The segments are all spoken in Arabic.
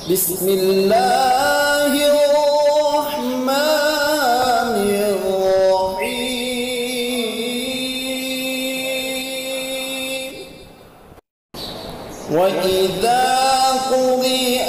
بسم الله الرحمن الرحيم وإذا قرئ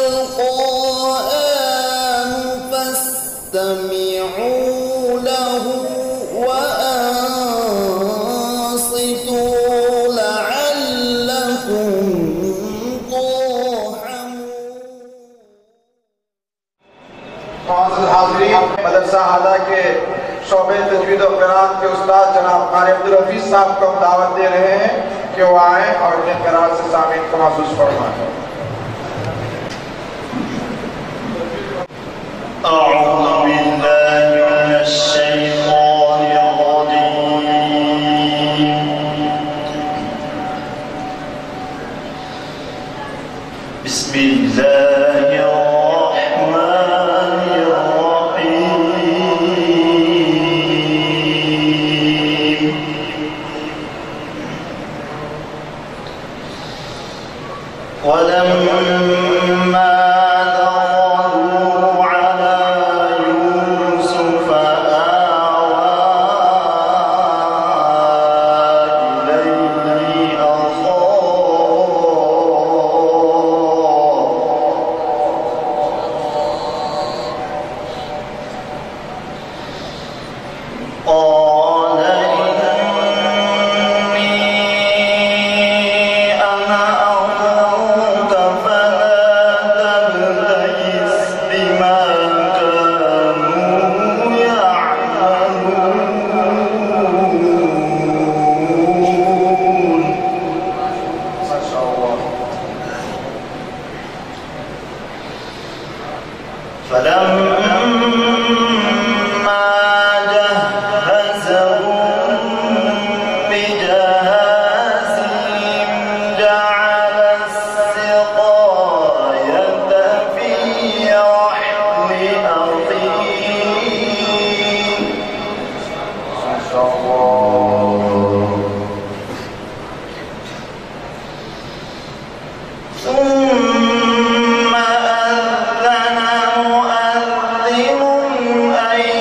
القرآن فاستمعوا له وأنصتوا لعلكم مدرسہ اعلیٰ کے شعبے تجوید و قرآت کے استاد جناب قاری عبد الحفیظ صاحب کو ہم دعوت دے رہے ہیں کہ وہ آئیں اور اپنے قرآت سے سامعین کو محسوس فرمائیں۔ اعوذ باللہ من الشیطان الرجیم بسم اللہ الرحمن الرحیم ولما دخلوا على يوسف آوى إليه أخاه قال إني أنا أخوك فلا تبتئس بما كانوا يعملون ما شاء الله فلما جهزهم بجهازهم جعل السقاية في رحل أخيه ما شاء الله ثم أذن مؤذن أيها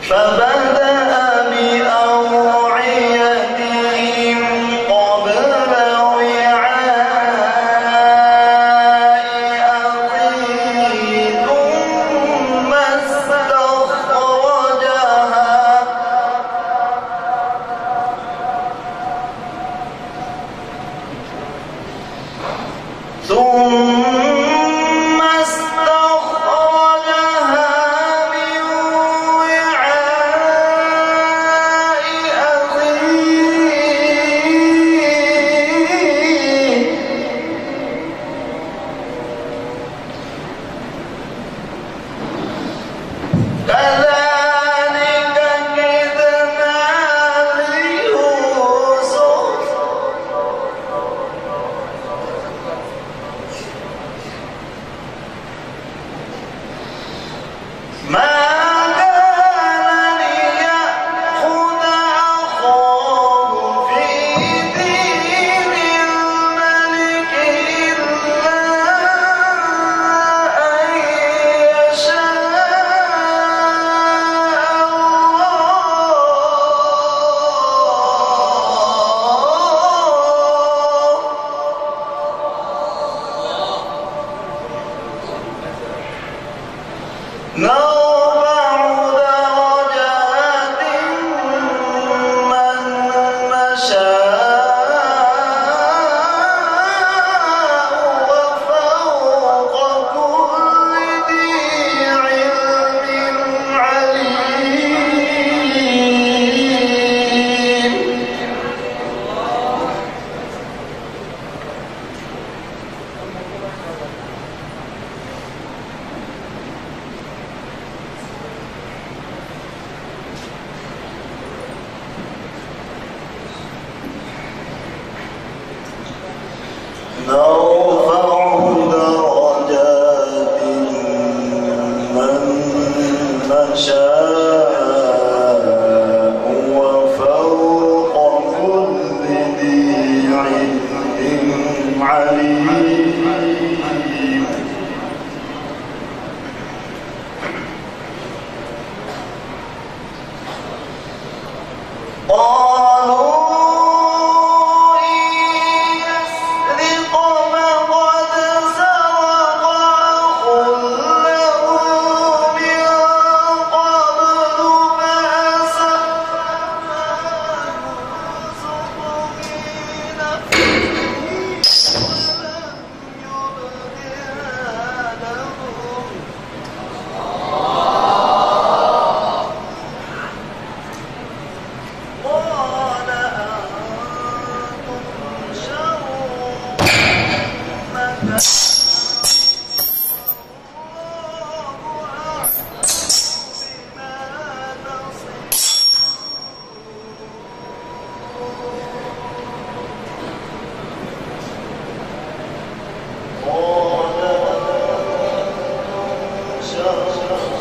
فبدأ بأوعيتهم قبل وعاء أخيه ثم استخرجها من وعاء أخيه كذلك كدنا ليوسف ما كان ليأخذ أخاه في دين الملك إلا أن يشاء نرفع درجات من نشاء وفوق كل ذي علم عليم نرفع درجات من نشاء وفوق كل ذي علم عليم قالوا إن يسرق فقد سرق أخ له من قبل فأسرها يوسف قال